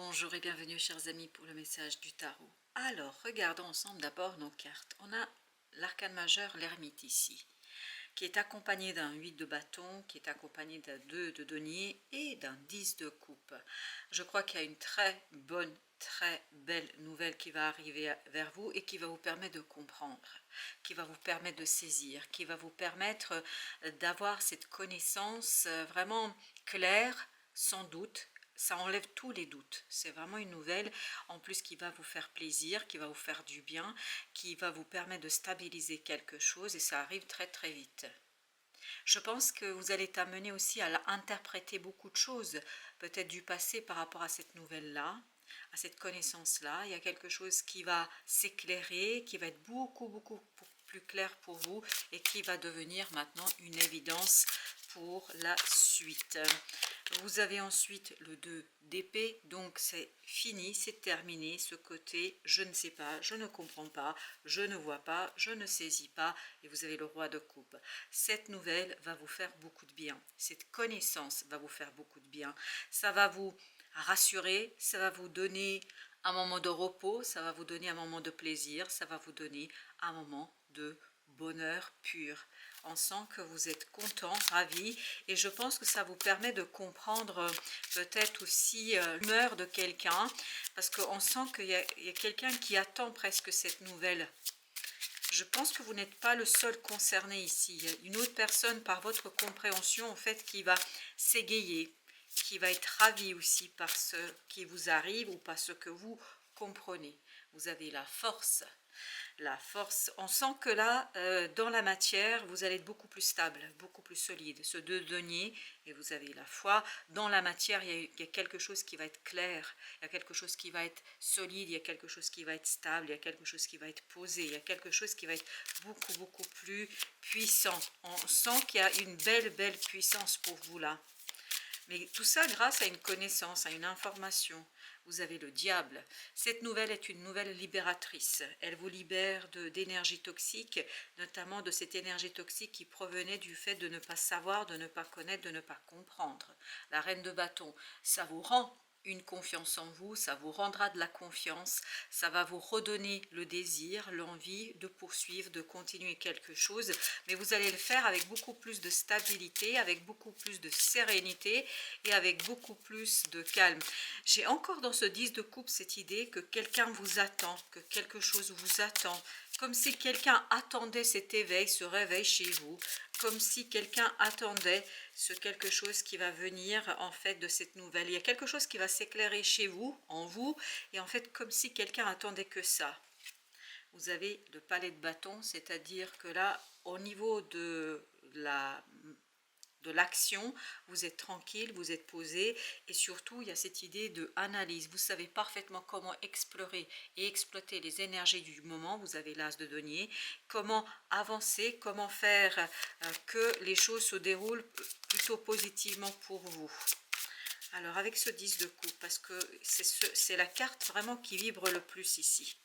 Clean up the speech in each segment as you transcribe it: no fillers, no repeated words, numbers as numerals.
Bonjour et bienvenue chers amis pour le message du tarot. Alors, regardons ensemble d'abord nos cartes. On a l'arcane majeur, l'ermite ici, qui est accompagné d'un 8 de bâton, qui est accompagné d'un 2 de denier et d'un 10 de coupe. Je crois qu'il y a une très bonne, très belle nouvelle qui va arriver vers vous et qui va vous permettre de comprendre, qui va vous permettre de saisir, qui va vous permettre d'avoir cette connaissance vraiment claire, sans doute. Ça enlève tous les doutes. C'est vraiment une nouvelle en plus qui va vous faire plaisir, qui va vous faire du bien, qui va vous permettre de stabiliser quelque chose et ça arrive très très vite. Je pense que vous allez être amené aussi à interpréter beaucoup de choses, peut-être du passé par rapport à cette nouvelle-là, à cette connaissance-là. Il y a quelque chose qui va s'éclairer, qui va être beaucoup plus clair pour vous et qui va devenir maintenant une évidence pour la suite. Vous avez ensuite le 2 d'épée, donc c'est fini, c'est terminé, ce côté je ne sais pas, je ne comprends pas, je ne vois pas, je ne saisis pas, et vous avez le roi de coupe. Cette nouvelle va vous faire beaucoup de bien, cette connaissance va vous faire beaucoup de bien, ça va vous rassurer, ça va vous donner un moment de repos, ça va vous donner un moment de plaisir, ça va vous donner un moment de bonheur pur. On sent que vous êtes content, ravi, et je pense que ça vous permet de comprendre peut-être aussi l'humeur de quelqu'un, parce qu'on sent qu'il y a quelqu'un qui attend presque cette nouvelle. Je pense que vous n'êtes pas le seul concerné ici. Il y a une autre personne par votre compréhension en fait qui va s'égayer, qui va être ravie aussi par ce qui vous arrive ou par ce que vous comprenez. Vous avez la force. La force, on sent que là, dans la matière, vous allez être beaucoup plus stable, beaucoup plus solide. Ce 2 de denier, et vous avez la foi. Dans la matière, il y a quelque chose qui va être clair, il y a quelque chose qui va être solide, il y a quelque chose qui va être stable, il y a quelque chose qui va être posé, il y a quelque chose qui va être beaucoup plus puissant. On sent qu'il y a une belle puissance pour vous là. Mais tout ça grâce à une connaissance, à une information. Vous avez le diable. Cette nouvelle est une nouvelle libératrice. Elle vous libère d'énergie toxique, notamment de cette énergie toxique qui provenait du fait de ne pas savoir, de ne pas connaître, de ne pas comprendre. La reine de bâton, ça vous rend une confiance en vous, ça vous rendra de la confiance, ça va vous redonner le désir, l'envie de poursuivre, de continuer quelque chose, mais vous allez le faire avec beaucoup plus de stabilité, avec beaucoup plus de sérénité et avec beaucoup plus de calme. J'ai encore dans ce 10 de coupe cette idée que quelqu'un vous attend, que quelque chose vous attend, comme si quelqu'un attendait cet éveil, ce réveil chez vous, comme si quelqu'un attendait ce quelque chose qui va venir en fait de cette nouvelle. Il y a quelque chose qui va s'éclairer chez vous, en vous, et en fait comme si quelqu'un attendait que ça. Vous avez le palais de bâton, c'est-à-dire que là, au niveau de l'action, vous êtes tranquille, vous êtes posé, et surtout il y a cette idée de analyse. Vous savez parfaitement comment explorer et exploiter les énergies du moment. Vous avez l'as de denier, comment avancer, comment faire que les choses se déroulent plutôt positivement pour vous. Alors avec ce 10 de coupe, parce que c'est la carte vraiment qui vibre le plus ici.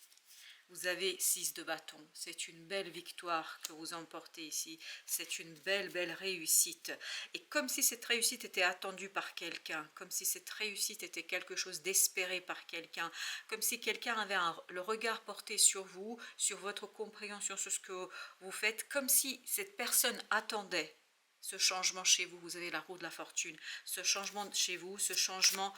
Vous avez 6 de bâton, c'est une belle victoire que vous emportez ici, c'est une belle réussite. Et comme si cette réussite était attendue par quelqu'un, comme si cette réussite était quelque chose d'espéré par quelqu'un, comme si quelqu'un avait le regard porté sur vous, sur votre compréhension, sur ce que vous faites, comme si cette personne attendait ce changement chez vous. Vous avez la roue de la fortune, ce changement chez vous, ce changement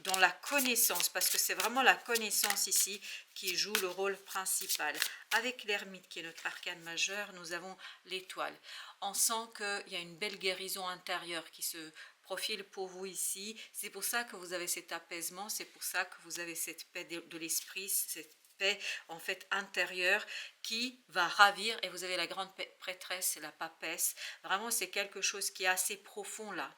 dans la connaissance, parce que c'est vraiment la connaissance ici qui joue le rôle principal. Avec l'ermite qui est notre arcane majeur, nous avons l'étoile. On sent qu'il y a une belle guérison intérieure qui se profile pour vous ici. C'est pour ça que vous avez cet apaisement, c'est pour ça que vous avez cette paix de l'esprit, cette paix en fait intérieure qui va ravir. Et vous avez la grande prêtresse, la papesse. Vraiment c'est quelque chose qui est assez profond là.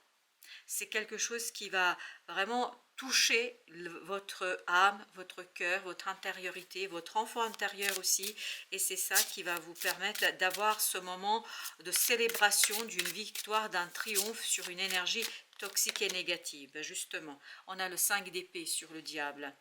C'est quelque chose qui va vraiment toucher votre âme, votre cœur, votre intériorité, votre enfant intérieur aussi. Et c'est ça qui va vous permettre d'avoir ce moment de célébration d'une victoire, d'un triomphe sur une énergie toxique et négative. Justement, on a le 5 d'épée sur le diable.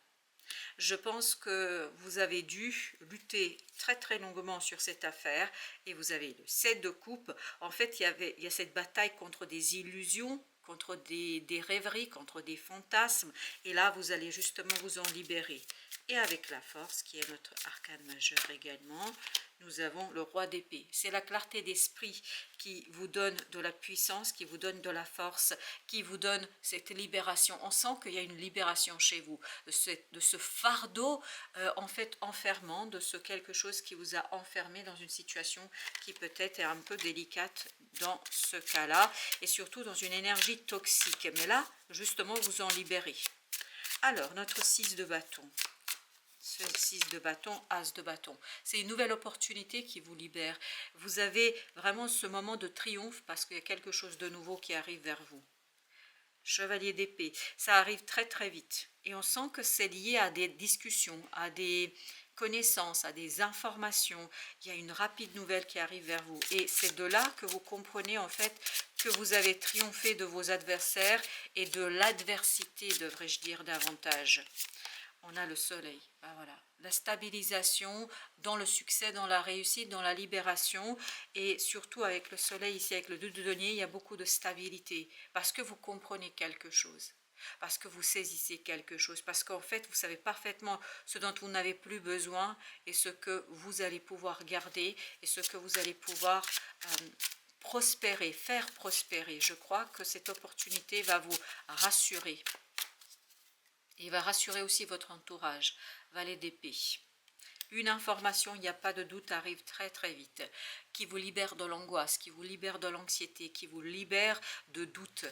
Je pense que vous avez dû lutter très longuement sur cette affaire et vous avez le 7 de coupe. En fait, il y a cette bataille contre des illusions contre des rêveries, contre des fantasmes. Et là, vous allez justement vous en libérer. Et avec la force, qui est notre arcane majeur également, nous avons le roi d'épée. C'est la clarté d'esprit qui vous donne de la puissance, qui vous donne de la force, qui vous donne cette libération. On sent qu'il y a une libération chez vous, de ce fardeau en fait enfermant, de ce quelque chose qui vous a enfermé dans une situation qui peut-être est un peu délicate dans ce cas-là, et surtout dans une énergie toxique. Mais là, justement, vous en libérez. Alors, notre 6 de bâton. Ce 6 de bâton, as de bâton. C'est une nouvelle opportunité qui vous libère. Vous avez vraiment ce moment de triomphe parce qu'il y a quelque chose de nouveau qui arrive vers vous. Chevalier d'épée, ça arrive très très vite. Et on sent que c'est lié à des discussions, à des connaissances, à des informations. Il y a une rapide nouvelle qui arrive vers vous. Et c'est de là que vous comprenez en fait que vous avez triomphé de vos adversaires et de l'adversité, devrais-je dire davantage. On a le soleil, ben voilà, la stabilisation dans le succès, dans la réussite, dans la libération, et surtout avec le soleil ici, avec le 2 de denier, il y a beaucoup de stabilité, parce que vous comprenez quelque chose, parce que vous saisissez quelque chose, parce qu'en fait, vous savez parfaitement ce dont vous n'avez plus besoin, et ce que vous allez pouvoir garder, et ce que vous allez pouvoir prospérer, faire prospérer. Je crois que cette opportunité va vous rassurer. Il va rassurer aussi votre entourage. Valet d'épée. Une information, il n'y a pas de doute, arrive très très vite, qui vous libère de l'angoisse, qui vous libère de l'anxiété, qui vous libère de doute,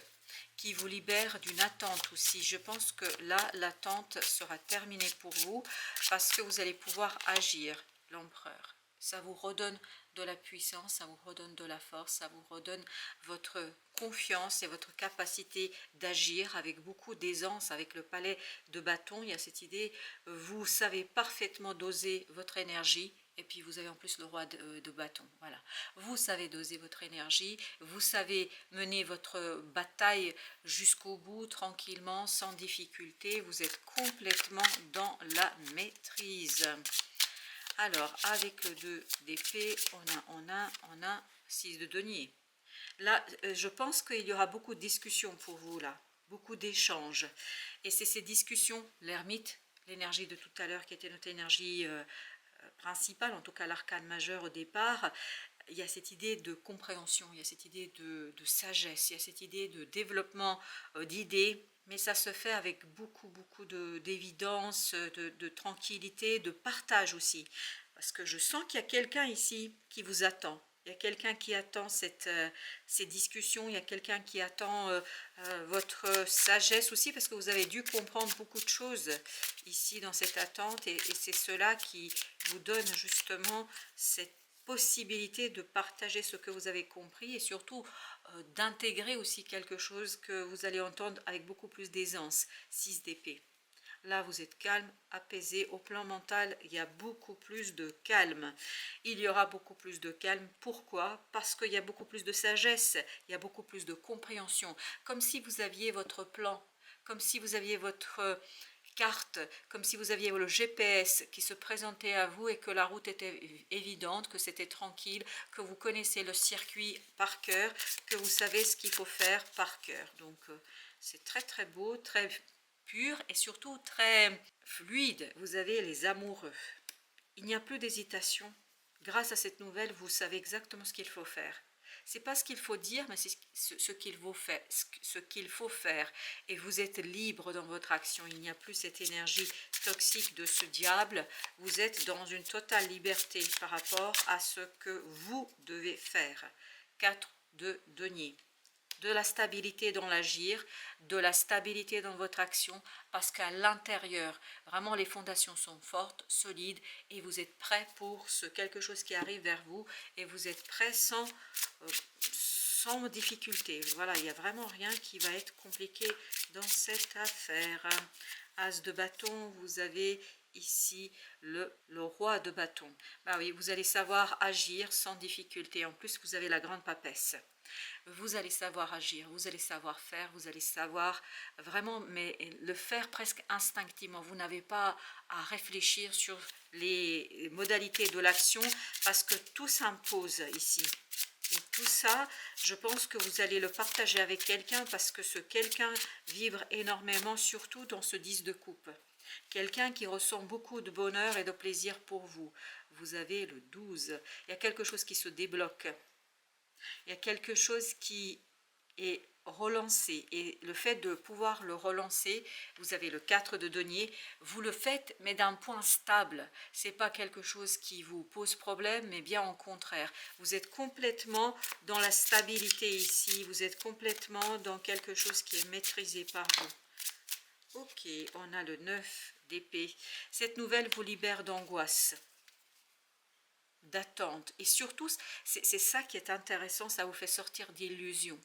qui vous libère d'une attente aussi. Je pense que là, l'attente sera terminée pour vous parce que vous allez pouvoir agir, l'empereur. Ça vous redonne de la puissance, ça vous redonne de la force, ça vous redonne votre confiance et votre capacité d'agir avec beaucoup d'aisance. Avec le palais de bâton, il y a cette idée, vous savez parfaitement doser votre énergie. Et puis vous avez en plus le roi de bâton, voilà. Vous savez doser votre énergie, vous savez mener votre bataille jusqu'au bout, tranquillement, sans difficulté. Vous êtes complètement dans la maîtrise. Alors, avec le 2 d'épée, on a 6 de denier. Là, je pense qu'il y aura beaucoup de discussions pour vous, là. Beaucoup d'échanges. Et c'est ces discussions, l'ermite, l'énergie de tout à l'heure qui était notre énergie principale, en tout cas l'arcane majeur au départ, il y a cette idée de compréhension, il y a cette idée de sagesse, il y a cette idée de développement d'idées, mais ça se fait avec beaucoup d'évidence, de tranquillité, de partage aussi. Parce que je sens qu'il y a quelqu'un ici qui vous attend. Il y a quelqu'un qui attend ces discussions, il y a quelqu'un qui attend votre sagesse aussi, parce que vous avez dû comprendre beaucoup de choses ici dans cette attente, et c'est cela qui vous donne justement cette possibilité de partager ce que vous avez compris, et surtout d'intégrer aussi quelque chose que vous allez entendre avec beaucoup plus d'aisance. 6 d'épée. Là, vous êtes calme, apaisé. Au plan mental, il y a beaucoup plus de calme. Il y aura beaucoup plus de calme. Pourquoi? Parce qu'il y a beaucoup plus de sagesse, il y a beaucoup plus de compréhension. Comme si vous aviez votre plan, comme si vous aviez votre carte, comme si vous aviez le GPS qui se présentait à vous et que la route était évidente, que c'était tranquille, que vous connaissez le circuit par cœur, que vous savez ce qu'il faut faire par cœur. Donc, c'est très très beau, très pur et surtout très fluide. Vous avez les amoureux. Il n'y a plus d'hésitation. Grâce à cette nouvelle, vous savez exactement ce qu'il faut faire. C'est pas ce qu'il faut dire, mais c'est ce qu'il faut faire, et vous êtes libre dans votre action. Il n'y a plus cette énergie toxique de ce diable. Vous êtes dans une totale liberté par rapport à ce que vous devez faire. 4 de denier. De la stabilité dans l'agir, de la stabilité dans votre action, parce qu'à l'intérieur, vraiment les fondations sont fortes, solides, et vous êtes prêt pour quelque chose qui arrive vers vous, et vous êtes prêt sans difficulté. Voilà, il n'y a vraiment rien qui va être compliqué dans cette affaire. As de bâton, vous avez ici le roi de bâton. Bah oui, vous allez savoir agir sans difficulté. En plus, vous avez la grande papesse. Vous allez savoir agir, vous allez savoir faire, vous allez savoir vraiment, mais le faire presque instinctivement. Vous n'avez pas à réfléchir sur les modalités de l'action, parce que tout s'impose ici. Et tout ça, je pense que vous allez le partager avec quelqu'un parce que ce quelqu'un vibre énormément, surtout dans ce 10 de coupe. Quelqu'un qui ressent beaucoup de bonheur et de plaisir pour vous. Vous avez le 12. Il y a quelque chose qui se débloque. Il y a quelque chose qui est relancé. Et le fait de pouvoir le relancer, vous avez le 4 de denier, vous le faites, mais d'un point stable. Ce n'est pas quelque chose qui vous pose problème, mais bien au contraire. Vous êtes complètement dans la stabilité ici. Vous êtes complètement dans quelque chose qui est maîtrisé par vous. Ok, on a le 9 d'épée. Cette nouvelle vous libère d'angoisse, d'attente. Et surtout, c'est ça qui est intéressant, ça vous fait sortir d'illusions.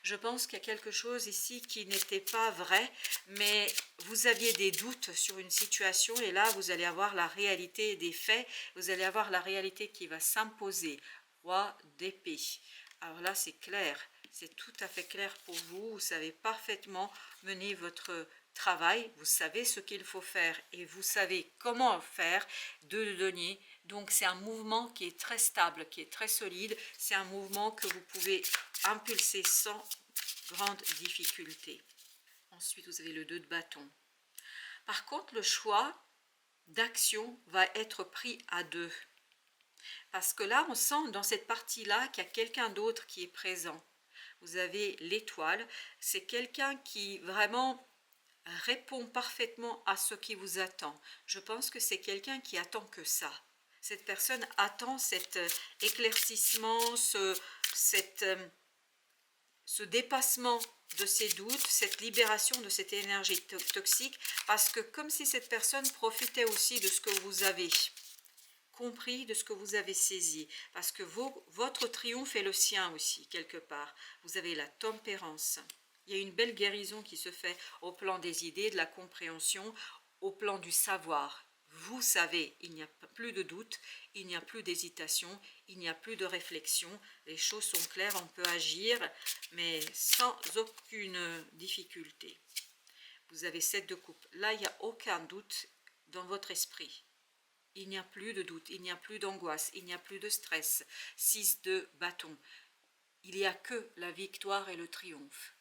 Je pense qu'il y a quelque chose ici qui n'était pas vrai, mais vous aviez des doutes sur une situation et là, vous allez avoir la réalité des faits, vous allez avoir la réalité qui va s'imposer. Roi d'épée. Alors là, c'est clair, c'est tout à fait clair pour vous, vous savez parfaitement mener votre travail, vous savez ce qu'il faut faire et vous savez comment faire de le donner. Donc c'est un mouvement qui est très stable, qui est très solide, c'est un mouvement que vous pouvez impulser sans grande difficulté. Ensuite, vous avez le 2 de bâton. Par contre, le choix d'action va être pris à deux. Parce que là, on sent dans cette partie-là qu'il y a quelqu'un d'autre qui est présent. Vous avez l'étoile, c'est quelqu'un qui vraiment répond parfaitement à ce qui vous attend. Je pense que c'est quelqu'un qui attend que ça. Cette personne attend cet éclaircissement, ce dépassement de ses doutes, cette libération de cette énergie toxique, parce que comme si cette personne profitait aussi de ce que vous avez compris, de ce que vous avez saisi, parce que votre triomphe est le sien aussi, quelque part. Vous avez la tempérance. Il y a une belle guérison qui se fait au plan des idées, de la compréhension, au plan du savoir. Vous savez, il n'y a plus de doute, il n'y a plus d'hésitation, il n'y a plus de réflexion, les choses sont claires, on peut agir, mais sans aucune difficulté. Vous avez 7 de coupe. Là, il n'y a aucun doute dans votre esprit. Il n'y a plus de doute, il n'y a plus d'angoisse, il n'y a plus de stress. 6 de bâton. Il n'y a que la victoire et le triomphe.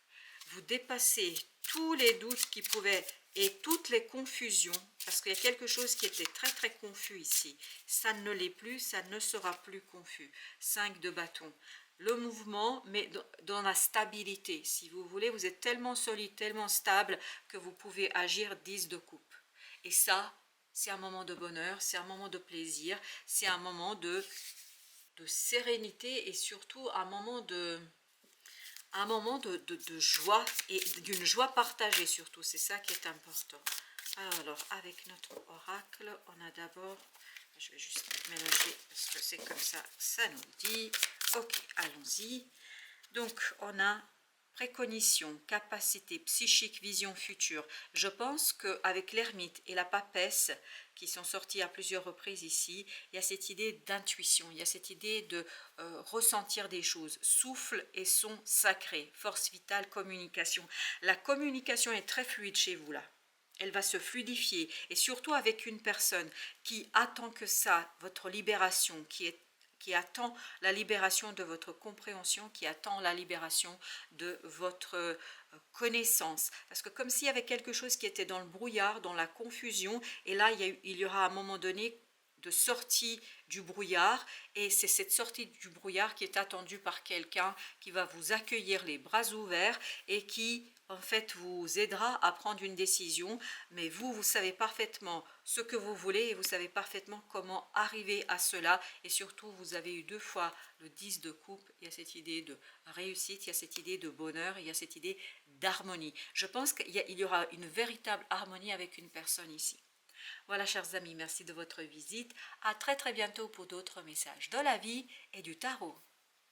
Vous dépassez tous les doutes qui pouvaient et toutes les confusions, parce qu'il y a quelque chose qui était très très confus ici. Ça ne l'est plus, ça ne sera plus confus. 5 de bâton. Le mouvement, mais dans la stabilité. Si vous voulez, vous êtes tellement solide, tellement stable que vous pouvez agir 10 de coupe. Et ça, c'est un moment de bonheur, c'est un moment de plaisir, c'est un moment de sérénité et surtout un moment de joie et d'une joie partagée surtout, c'est ça qui est important. Alors avec notre oracle, on a d'abord, je vais juste mélanger parce que c'est comme ça nous dit. Ok, allons-y. Donc on a précognition, capacité psychique, vision future. Je pense qu'avec l'ermite et la papesse qui sont sortis à plusieurs reprises ici, il y a cette idée d'intuition, il y a cette idée de ressentir des choses. Souffle et son sacré, force vitale, communication. La communication est très fluide chez vous là. Elle va se fluidifier et surtout avec une personne qui attend que ça, votre libération, qui attend la libération de votre compréhension, qui attend la libération de votre connaissance. Parce que comme s'il y avait quelque chose qui était dans le brouillard, dans la confusion, et là, il y aura à un moment donné de sortie du brouillard, et c'est cette sortie du brouillard qui est attendue par quelqu'un qui va vous accueillir les bras ouverts et qui en fait vous aidera à prendre une décision, mais vous savez parfaitement ce que vous voulez et vous savez parfaitement comment arriver à cela, et surtout vous avez eu 2 fois le 10 de coupe. Il y a cette idée de réussite, il y a cette idée de bonheur, il y a cette idée d'harmonie. Je pense qu'il y aura une véritable harmonie avec une personne ici. Voilà chers amis, merci de votre visite. À très très bientôt pour d'autres messages de la vie et du tarot.